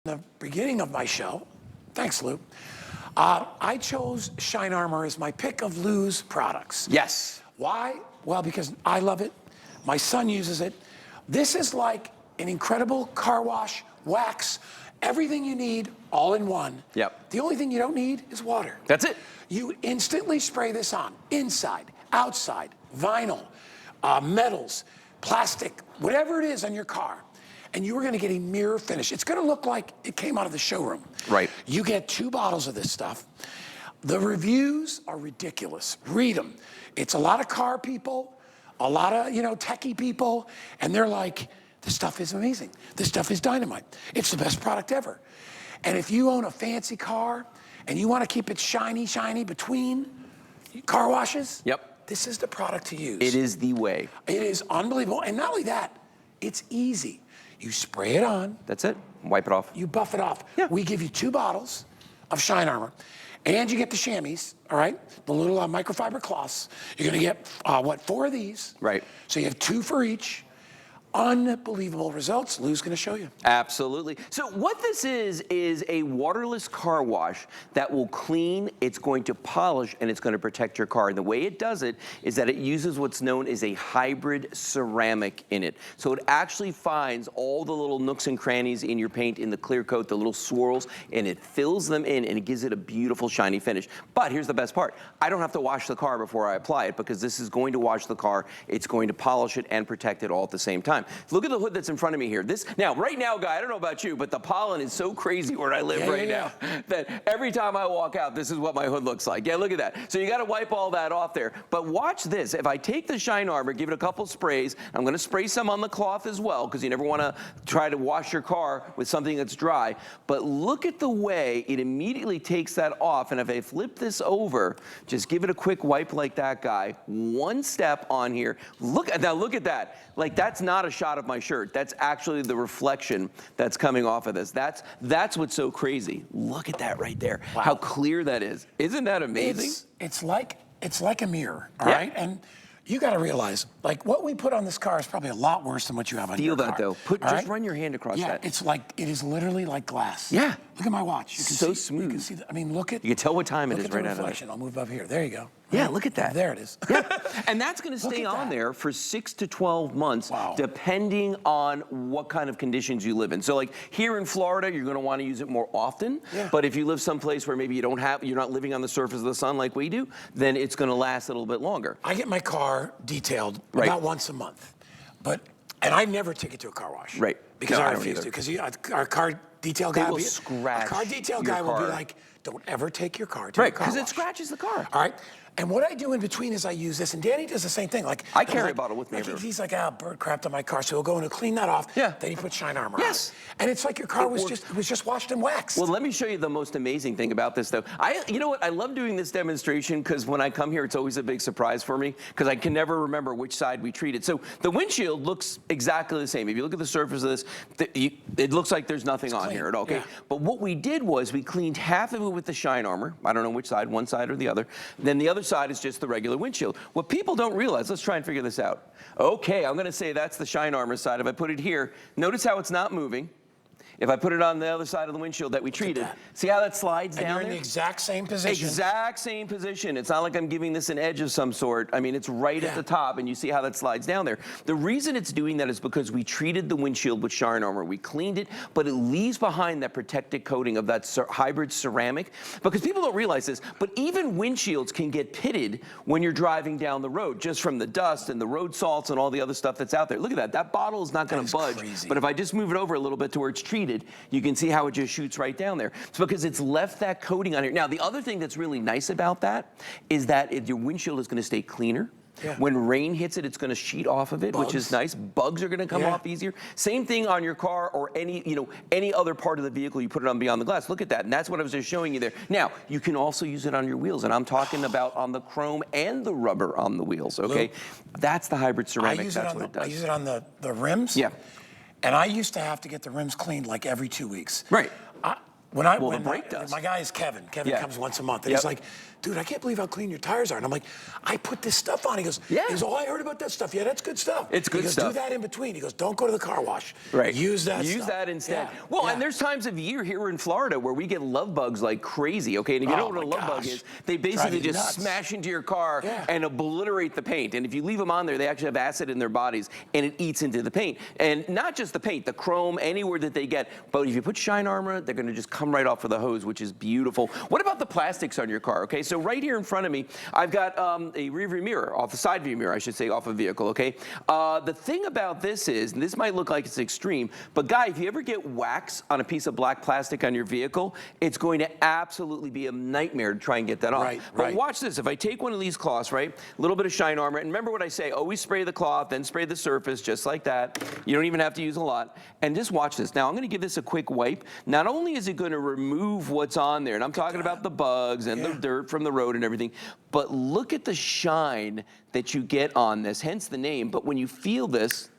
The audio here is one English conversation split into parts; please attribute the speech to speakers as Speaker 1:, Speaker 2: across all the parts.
Speaker 1: the beginning of my show, thanks, Lou, I chose Shine Armor as my pick of Lou's products.
Speaker 2: Yes.
Speaker 1: Why? Well, because I love it. My son uses it. This is like an incredible car wash, wax, everything you need all in one.
Speaker 2: Yep.
Speaker 1: The only thing you don't need is water.
Speaker 2: That's it.
Speaker 1: You instantly spray this on, inside, outside, vinyl, metals, plastic, whatever it is on your car. And you are going to get a mirror finish. It's going to look like it came out of the showroom.
Speaker 2: Right.
Speaker 1: You get 2 bottles of this stuff. The reviews are ridiculous. Read them. It's a lot of car people, a lot of, techie people, and they're like, this stuff is amazing. This stuff is dynamite. It's the best product ever. And if you own a fancy car and you want to keep it shiny, shiny between car washes,
Speaker 2: yep,
Speaker 1: this is the product to use.
Speaker 2: It is the way.
Speaker 1: It is unbelievable. And not only that, it's easy. You spray it on.
Speaker 2: That's it. Wipe it off.
Speaker 1: You buff it off.
Speaker 2: Yeah.
Speaker 1: We give you 2 bottles of Shine Armor, and you get the chamois, all right? The little microfiber cloths. You're gonna get, 4 of these.
Speaker 2: Right.
Speaker 1: So you have 2 for each. Unbelievable results. Lou's gonna show you.
Speaker 2: Absolutely. So what this is a waterless car wash that will clean, it's going to polish, and it's going to protect your car. And the way it does it is that it uses what's known as a hybrid ceramic in it. So it actually finds all the little nooks and crannies in your paint, in the clear coat, the little swirls, and it fills them in, and it gives it a beautiful shiny finish. But here's the best part. I don't have to wash the car before I apply it, because this is going to wash the car, it's going to polish it and protect it all at the same time. Look at the hood that's in front of me here. Right now, Guy, I don't know about you, but the pollen is so crazy where I live now that every time I walk out, this is what my hood looks like. Yeah, look at that. So you got to wipe all that off there. But watch this. If I take the Shine Armor, give it a couple sprays, I'm going to spray some on the cloth as well, because you never want to try to wash your car with something that's dry. But look at the way it immediately takes that off. And if I flip this over, just give it a quick wipe like that, Guy. 1 step on here. Look at that. Like, that's not a shot of my shirt. That's actually the reflection that's coming off of this. That's what's so crazy. Look at that right there. Wow. How clear that is. Isn't that amazing?
Speaker 1: It's like a mirror, all right? And you got to realize, like, what we put on this car is probably a lot worse than what you have on your car.
Speaker 2: Feel that, though. Just run your hand across that.
Speaker 1: It is literally like glass.
Speaker 2: Yeah.
Speaker 1: Look at my watch. You can
Speaker 2: so
Speaker 1: see,
Speaker 2: smooth.
Speaker 1: You can see I mean, look at.
Speaker 2: You can tell what time it is right out of it.
Speaker 1: I'll move up here. There you go.
Speaker 2: Yeah, look at that.
Speaker 1: There it is.
Speaker 2: Yeah. And that's going to stay on there for 6 to 12 months, depending on what kind of conditions you live in. So, like here in Florida, you're going to want to use it more often. Yeah. But if you live someplace where maybe you're not living on the surface of the sun like we do, then it's going to last a little bit longer.
Speaker 1: I get my car detailed about once a month, and I never take it to a car wash.
Speaker 2: Right.
Speaker 1: Because I refuse to. Because our car detail guy
Speaker 2: will scratch.
Speaker 1: Our car detail guy will be like, don't ever take your car to a car wash.
Speaker 2: Right, because it scratches the car.
Speaker 1: All right. And what I do in between is I use this, and Danny does the same thing. Like
Speaker 2: I carry a bottle with me.
Speaker 1: He's like, bird crapped on my car, so he'll go and he'll clean that off.
Speaker 2: Yeah.
Speaker 1: Then he puts Shine Armor on it. And it's like your car was just washed and waxed.
Speaker 2: Well, let me show you the most amazing thing about this, though. You know what? I love doing this demonstration because when I come here, it's always a big surprise for me because I can never remember which side we treat it. So the windshield looks exactly the same. If you look at the surface of this, it looks like there's nothing on here at all. Okay. Yeah. But what we did was we cleaned half of it with the Shine Armor. I don't know which side, one side or the other. Then the other side is just the regular windshield. What people don't realize, let's try and figure this out. Okay, I'm going to say that's the Shine Armor side. If I put it here, notice how it's not moving. If I put it on the other side of the windshield that we treated, see how that slides down there?
Speaker 1: And you're in the exact same position.
Speaker 2: Exact same position. It's not like I'm giving this an edge of some sort. I mean, it's right at the top, and you see how that slides down there. The reason it's doing that is because we treated the windshield with Shine Armor. We cleaned it, but it leaves behind that protected coating of that hybrid ceramic, because people don't realize this, but even windshields can get pitted when you're driving down the road, just from the dust and the road salts and all the other stuff that's out there. Look at that. That bottle is not going to budge, but if I just move it over a little bit to where it's treated, you can see how it just shoots right down there. It's because it's left that coating on here. Now, the other thing that's really nice about that is that your windshield is going to stay cleaner. Yeah. When rain hits it, it's going to sheet off of it, which is nice. Bugs are going to come off easier. Same thing on your car or any other part of the vehicle. You put it on beyond the glass. Look at that, and that's what I was just showing you there. Now, you can also use it on your wheels, and I'm talking about on the chrome and the rubber on the wheels. Okay,
Speaker 1: Luke,
Speaker 2: that's the hybrid ceramic. That's what it does.
Speaker 1: I use it on the rims.
Speaker 2: Yeah.
Speaker 1: And I used to have to get the rims cleaned like every 2 weeks.
Speaker 2: Right.
Speaker 1: My guy is Kevin. Kevin comes once a month, and he's like, dude, I can't believe how clean your tires are. And I'm like, I put this stuff on. He goes,
Speaker 2: Yeah.
Speaker 1: oh, I heard about that stuff. Yeah, that's good stuff.
Speaker 2: It's good
Speaker 1: he goes,
Speaker 2: stuff.
Speaker 1: Do that in between. He goes, don't go to the car wash.
Speaker 2: Right.
Speaker 1: Use that
Speaker 2: Use
Speaker 1: stuff.
Speaker 2: that instead.
Speaker 1: Yeah.
Speaker 2: Well,
Speaker 1: yeah.
Speaker 2: and there's times of year here in Florida where we get love bugs like crazy, okay? And if you know what a love bug is, they basically just smash into your car and obliterate the paint. And if you leave them on there, they actually have acid in their bodies and it eats into the paint. And not just the paint, the chrome, anywhere that they get. But if you put shine armor, they're gonna just come right off of the hose, which is beautiful. What about the plastics on your car, okay? So right here in front of me, I've got a rear view mirror, off the side view mirror, I should say, off a vehicle, okay? The thing about this is, and this might look like it's extreme, but guy, if you ever get wax on a piece of black plastic on your vehicle, it's going to absolutely be a nightmare to try and get that off. But watch this, if I take one of these cloths, right, a little bit of shine armor, and remember what I say, always spray the cloth, then spray the surface, just like that. You don't even have to use a lot. And just watch this. Now, I'm gonna give this a quick wipe. Not only is it gonna remove what's on there, and I'm talking about the bugs and the dirt from the road and everything, but look at the shine that you get on this, hence the name. But when you feel this,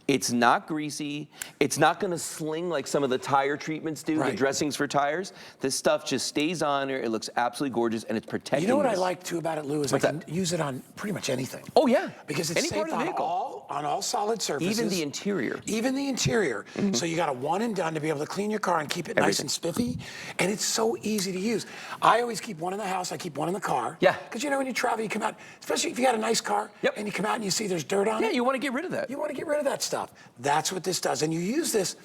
Speaker 2: it's not greasy. It's not gonna sling like some of the tire treatments do, the dressings for tires. This stuff just stays on there. It looks absolutely gorgeous and it's protecting.
Speaker 1: You know what I like too about it, Lou, is I can use it on pretty much anything.
Speaker 2: Oh yeah.
Speaker 1: Because it's safe on all solid surfaces.
Speaker 2: Even the interior.
Speaker 1: Even the interior. So you got a one and done to be able to clean your car and keep it nice and spiffy. And it's so easy to use. I always keep one in the house, I keep one in the car.
Speaker 2: Yeah.
Speaker 1: Because you know when you travel, you come out, especially if you got a nice car, and you come out and you see there's dirt on it.
Speaker 2: Yeah, you wanna get rid of that.
Speaker 1: You wanna get rid of that stuff. That's what this does. And you use this,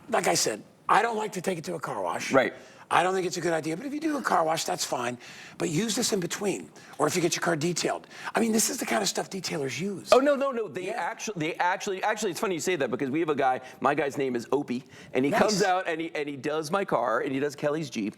Speaker 1: like I said, I don't like to take it to a car wash.
Speaker 2: Right.
Speaker 1: I don't think it's a good idea, but if you do a car wash, that's fine. But use this in between, or if you get your car detailed. I mean, this is the kind of stuff detailers use.
Speaker 2: Oh, no. They actually, it's funny you say that because we have a guy, my guy's name is Opie, and he comes out and he does my car, and he does Kelly's Jeep,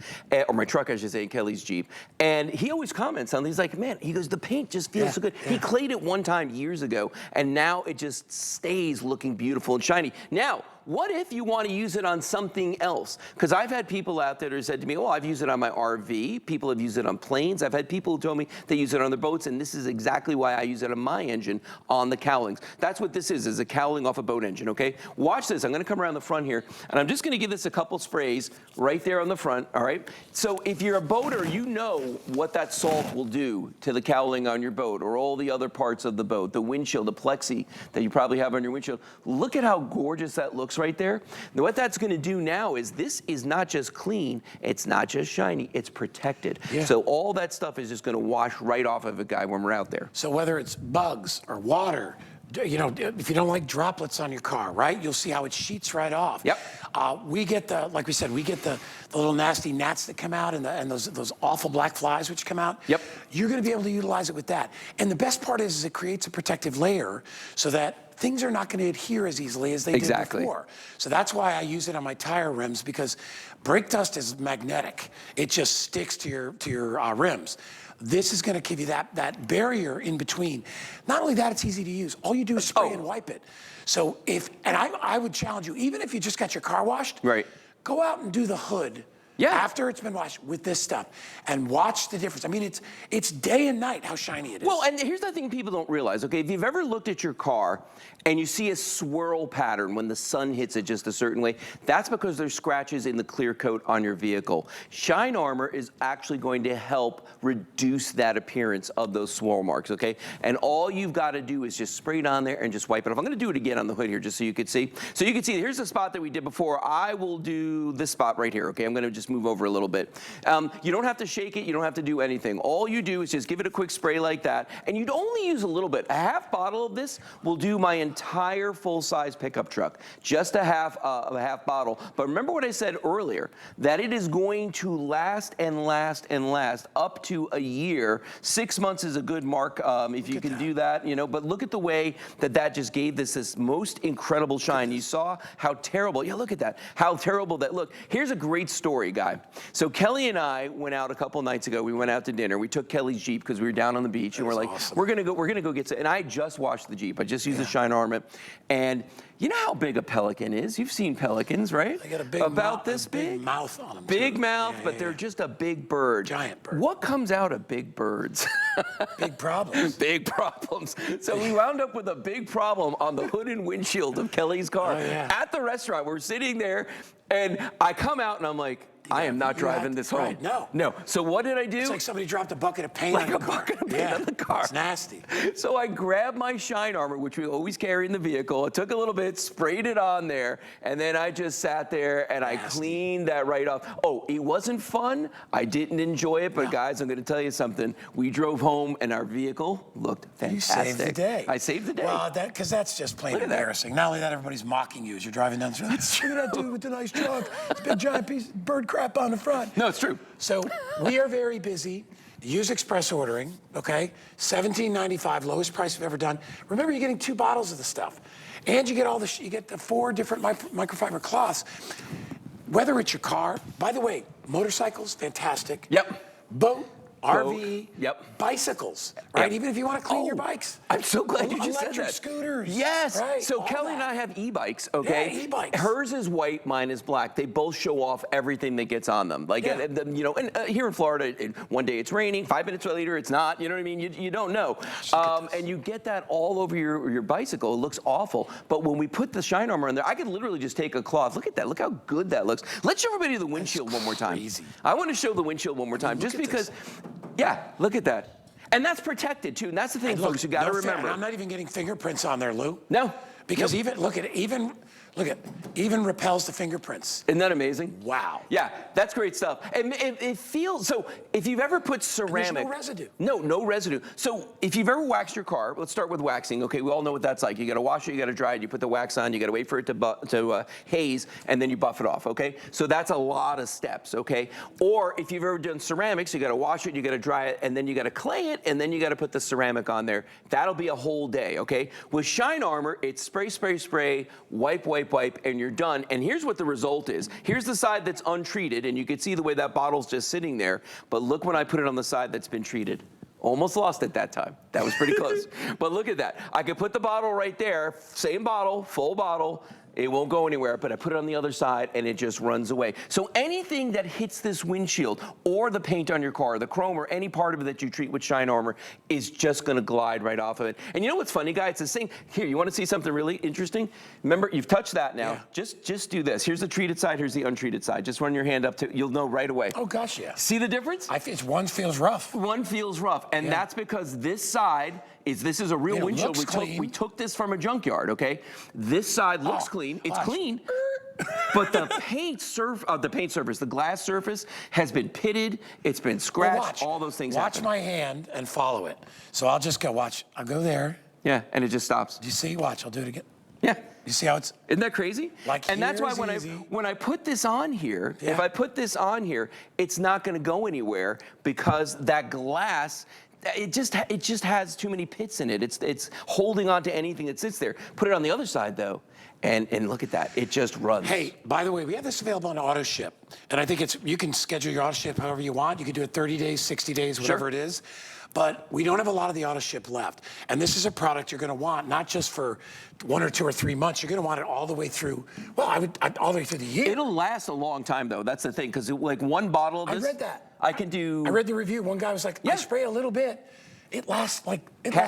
Speaker 2: or my truck, I should say, Kelly's Jeep. And he always comments on, he's like, man, he goes, the paint just feels so good. He clayed it one time years ago, and now it just stays looking beautiful and shiny. Now, what if you want to use it on something else? Because I've had people out there who said to me, oh, I've used it on my RV. People have used it on planes. I've had people who told me they use it on their boats, and this is exactly why I use it on my engine, on the cowlings. That's what this is a cowling off a boat engine, okay? Watch this. I'm going to come around the front here, and I'm just going to give this a couple sprays right there on the front, all right? So if you're a boater, you know what that salt will do to the cowling on your boat or all the other parts of the boat, the windshield, the plexi that you probably have on your windshield. Look at how gorgeous that looks right there. Now, what that's going to do now is this is not just clean, it's not just shiny, it's protected. So all that stuff is just going to wash right off of a guy when we're out there.
Speaker 1: So whether it's bugs or water, you know, if you don't like droplets on your car, right? You'll see how it sheets right off. We get the, like we said, we get the little nasty gnats that come out and those awful black flies which come out. You're going to be able to utilize it with that. And the best part is it creates a protective layer so that things are not going to adhere as easily as they did before. So that's why I use it on my tire rims, because brake dust is magnetic. It just sticks to your rims. This is going to give you that barrier in between. Not only that, it's easy to use. All you do is spray and wipe it. So I would challenge you, even if you just got your car washed, go out and do the hood after it's been washed with this stuff and watch the difference. I mean, it's day and night how shiny it is.
Speaker 2: Well, and here's the thing people don't realize, okay? If you've ever looked at your car and you see a swirl pattern when the sun hits it just a certain way, that's because there's scratches in the clear coat on your vehicle. Shine Armor is actually going to help reduce that appearance of those swirl marks, okay? And all you've got to do is just spray it on there and just wipe it off. I'm going to do it again on the hood here just so you can see. So you can see, here's the spot that we did before. I will do this spot right here, okay? I'm going to just move over a little bit. You don't have to shake it. You don't have to do anything. All you do is just give it a quick spray like that, and you'd only use a little bit. A half bottle of this will do my entire full-size pickup truck. Just a half bottle. But remember what I said earlier, that it is going to last and last and last up to a year. 6 months is a good mark if you can do that, you know. But look at the way that just gave this most incredible shine. You saw how terrible, look at that, how terrible that looked. Here's a great story, guy. So Kelly and I went out a couple nights ago. We went out to dinner. We took Kelly's Jeep because we were down on the beach, and we're like, we're gonna go get some. And I just washed the Jeep. I just used the Shine Armor, and You know how big a pelican is. You've seen pelicans, right?
Speaker 1: They got a big
Speaker 2: About
Speaker 1: mouth,
Speaker 2: this big
Speaker 1: mouth on them.
Speaker 2: Big
Speaker 1: too.
Speaker 2: mouth,
Speaker 1: Yeah,
Speaker 2: but
Speaker 1: yeah,
Speaker 2: they're
Speaker 1: yeah.
Speaker 2: just a big bird.
Speaker 1: Giant bird.
Speaker 2: What comes out of big birds?
Speaker 1: Big problems.
Speaker 2: Big problems. So we wound up with a big problem on the hood and windshield of Kelly's car.
Speaker 1: Oh, yeah.
Speaker 2: At the restaurant, we're sitting there, and I come out and I'm like, I am not driving this home.
Speaker 1: Right, no.
Speaker 2: No. So what did I do?
Speaker 1: It's like somebody dropped a bucket of paint
Speaker 2: Like
Speaker 1: on the
Speaker 2: a
Speaker 1: car.
Speaker 2: bucket of paint on the car.
Speaker 1: It's nasty.
Speaker 2: So I grabbed my shine armor, which we always carry in the vehicle. I took a little bit, sprayed it on there, and then I just sat there and I cleaned that right off. Oh, it wasn't fun. I didn't enjoy it, but guys, I'm going to tell you something. We drove home and our vehicle looked fantastic.
Speaker 1: You saved the day.
Speaker 2: I saved the day.
Speaker 1: Well, because that's just plain
Speaker 2: Look at that.
Speaker 1: embarrassing. Not only that, everybody's mocking you as you're driving down the street. Look at that dude with the nice truck. It's a big giant piece of bird crap on the front.
Speaker 2: No, it's true.
Speaker 1: So we are very busy. Use express ordering, okay? $17.95, lowest price we've ever done. Remember, you're getting 2 bottles of the stuff, and you get all the you get the 4 different microfiber cloths. Whether it's your car, by the way, motorcycles, fantastic.
Speaker 2: Yep.
Speaker 1: Boat, RV,
Speaker 2: Yep.
Speaker 1: bicycles, right?
Speaker 2: Yep.
Speaker 1: Even if you want to clean your
Speaker 2: Oh,
Speaker 1: bikes.
Speaker 2: I'm so glad you just said
Speaker 1: Electric
Speaker 2: that.
Speaker 1: scooters.
Speaker 2: Yes.
Speaker 1: Right,
Speaker 2: So
Speaker 1: all
Speaker 2: Kelly and
Speaker 1: that.
Speaker 2: I have e-bikes, okay?
Speaker 1: Yeah, e-bikes.
Speaker 2: Hers is white, mine is black. They both show off everything that gets on them. Like,
Speaker 1: Yeah.
Speaker 2: you know, and here in Florida, one day it's raining, 5 minutes later it's not. You know what I mean? You don't know. And you get that all over your bicycle. It looks awful. But when we put the shine armor on there, I could literally just take a cloth. Look at that. Look how good that looks. Let's show everybody the windshield one more time.
Speaker 1: Crazy.
Speaker 2: I want to show the windshield one more time,
Speaker 1: Look
Speaker 2: just
Speaker 1: at
Speaker 2: because.
Speaker 1: this.
Speaker 2: Yeah, look at that. And that's protected too. And that's the thing,
Speaker 1: And look,
Speaker 2: folks. You got to
Speaker 1: no fair,
Speaker 2: remember.
Speaker 1: and I'm not even getting fingerprints on there, Lou.
Speaker 2: No.
Speaker 1: Because
Speaker 2: Nope.
Speaker 1: even even repels the fingerprints.
Speaker 2: Isn't that amazing?
Speaker 1: Wow.
Speaker 2: Yeah, that's great stuff. And it feels, so if you've ever put ceramic.
Speaker 1: There's no residue.
Speaker 2: No residue. So if you've ever waxed your car, let's start with waxing. Okay, we all know what that's like. You got to wash it, you got to dry it, you put the wax on, you got to wait for it to haze, and then you buff it off, okay? So that's a lot of steps, okay? Or if you've ever done ceramics, you got to wash it, you got to dry it, and then you got to clay it, and then you got to put the ceramic on there. That'll be a whole day, okay? With Shine Armor, it's spray, spray, spray, wipe, wipe, wipe, and you're done. And here's what the result is. Here's the side that's untreated, and you can see the way that bottle's just sitting there. But look when I put it on the side that's been treated. Almost lost it that time. That was pretty close. But look at that. I could put the bottle right there, same bottle, full bottle. It won't go anywhere, but I put it on the other side and it just runs away. So anything that hits this windshield or the paint on your car, the chrome or any part of it that you treat with Shine Armor is just gonna glide right off of it. And you know what's funny, guys? It's the same. Here, you wanna see something really interesting? Remember, you've touched that now.
Speaker 1: Yeah.
Speaker 2: Just do this. Here's the treated side, here's the untreated side. Just run your hand up to, you'll know right away.
Speaker 1: Oh gosh, yeah.
Speaker 2: See the difference?
Speaker 1: One feels rough.
Speaker 2: One feels rough, and
Speaker 1: Yeah.
Speaker 2: that's because this side this is a real
Speaker 1: It
Speaker 2: windshield.
Speaker 1: looks clean.
Speaker 2: We took this from a junkyard, okay? This side looks clean. It's
Speaker 1: watch.
Speaker 2: clean. But the the glass surface has been pitted, it's been scratched,
Speaker 1: Watch.
Speaker 2: all those things
Speaker 1: Watch
Speaker 2: happen.
Speaker 1: my hand and follow it. So I'll just go, watch. I'll go there.
Speaker 2: Yeah, and it just stops.
Speaker 1: Do you see? Watch, I'll do it again.
Speaker 2: Yeah.
Speaker 1: You see how it's,
Speaker 2: Isn't that crazy?
Speaker 1: Like,
Speaker 2: and that's why
Speaker 1: here's
Speaker 2: when I put this on here, if
Speaker 1: Yeah.
Speaker 2: I put this on here, it's not going to go anywhere because that glass, it just has too many pits in it. It's holding on to anything that sits there. Put it on the other side though, and look at that. It just runs.
Speaker 1: Hey, by the way, we have this available on auto ship. And I think you can schedule your auto ship however you want. You can do it 30 days, 60 days, whatever it is. But we don't have a lot of the auto ship left. And this is a product you're gonna want, not just for 1 or 2 or 3 months. You're gonna want it all the way through, well, all the way through the year.
Speaker 2: It'll last a long time though. That's the thing, because like one bottle of this.
Speaker 1: I read that.
Speaker 2: I can do.
Speaker 1: I read the review. One guy was like, I spray a little bit. It lasts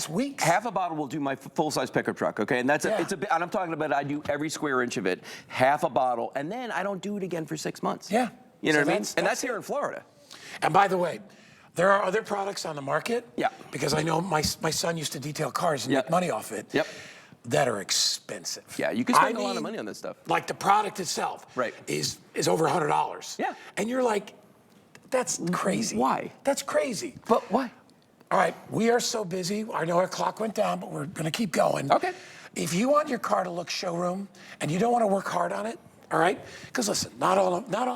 Speaker 1: weeks.
Speaker 2: Half a bottle will do my full-size pickup truck, okay? And it's a bit, and I'm talking about I do every square inch of it, half a bottle, and then I don't do it again for 6 months.
Speaker 1: Yeah.
Speaker 2: You know
Speaker 1: So
Speaker 2: what I mean?
Speaker 1: that's
Speaker 2: And that's here in Florida.
Speaker 1: And by the way, there are other products on the market.
Speaker 2: Yeah.
Speaker 1: Because I know my son used to detail cars and
Speaker 2: Yep.
Speaker 1: make money off it.
Speaker 2: Yep.
Speaker 1: That are expensive.
Speaker 2: Yeah, you can spend a lot of money on this stuff.
Speaker 1: Like the product itself
Speaker 2: Right.
Speaker 1: is over $100.
Speaker 2: Yeah.
Speaker 1: And you're like, that's crazy.
Speaker 2: Why?
Speaker 1: That's crazy.
Speaker 2: But why?
Speaker 1: All right, we are so busy. I know our clock went down, but we're gonna keep going.
Speaker 2: Okay.
Speaker 1: If you want your car to look showroom and you don't want to work hard on it, all right? Because listen, not all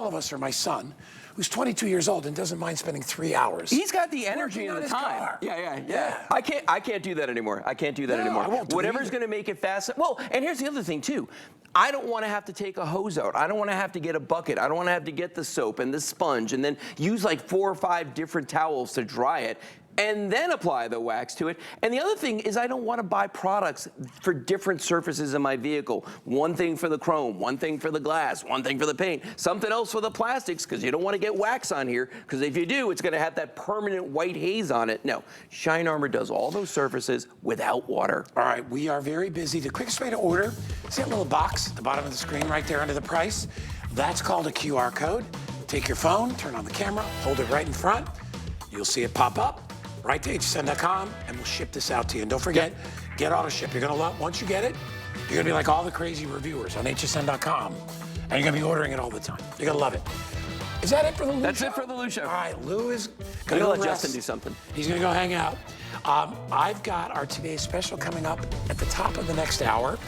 Speaker 1: of us are my son, who's 22 years old and doesn't mind spending 3 hours.
Speaker 2: He's got the energy
Speaker 1: working
Speaker 2: and
Speaker 1: on
Speaker 2: the
Speaker 1: his
Speaker 2: time.
Speaker 1: car.
Speaker 2: Yeah. I can't do that anymore. I can't do that
Speaker 1: No,
Speaker 2: anymore.
Speaker 1: I won't do it
Speaker 2: Whatever's
Speaker 1: either.
Speaker 2: going to make it fast. Well, and here's the other thing too. I don't want to have to take a hose out. I don't want to have to get a bucket. I don't want to have to get the soap and the sponge and then use like 4 or 5 different towels to dry it. and then apply the wax to it. And the other thing is I don't want to buy products for different surfaces in my vehicle. One thing for the chrome, one thing for the glass, one thing for the paint, something else for the plastics, because you don't want to get wax on here, because if you do, it's going to have that permanent white haze on it. No, Shine Armor does all those surfaces without water.
Speaker 1: All right, we are very busy. The quickest way to order, see that little box at the bottom of the screen right there under the price? That's called a QR code. Take your phone, turn on the camera, hold it right in front. You'll see it pop up right to hsn.com, and we'll ship this out to you. And don't forget, get auto ship. You're gonna love, once you get it, you're gonna be like all the crazy reviewers on hsn.com, and you're gonna be ordering it all the time. You're gonna love it. Is that it for the Lou
Speaker 2: That's
Speaker 1: show?
Speaker 2: it for the Lou Show.
Speaker 1: All right, Lou is
Speaker 2: I'm
Speaker 1: gonna
Speaker 2: gonna
Speaker 1: go
Speaker 2: let
Speaker 1: rest.
Speaker 2: Justin do something.
Speaker 1: He's gonna go hang out. I've got our today's special coming up at the top of the next hour.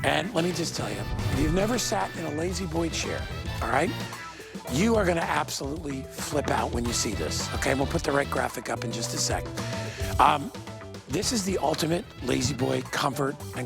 Speaker 1: And let me just tell you, if you've never sat in a lazy boy chair, all right, you are gonna absolutely flip out when you see this, okay? We'll put the right graphic up in just a sec. This is the ultimate lazy boy comfort and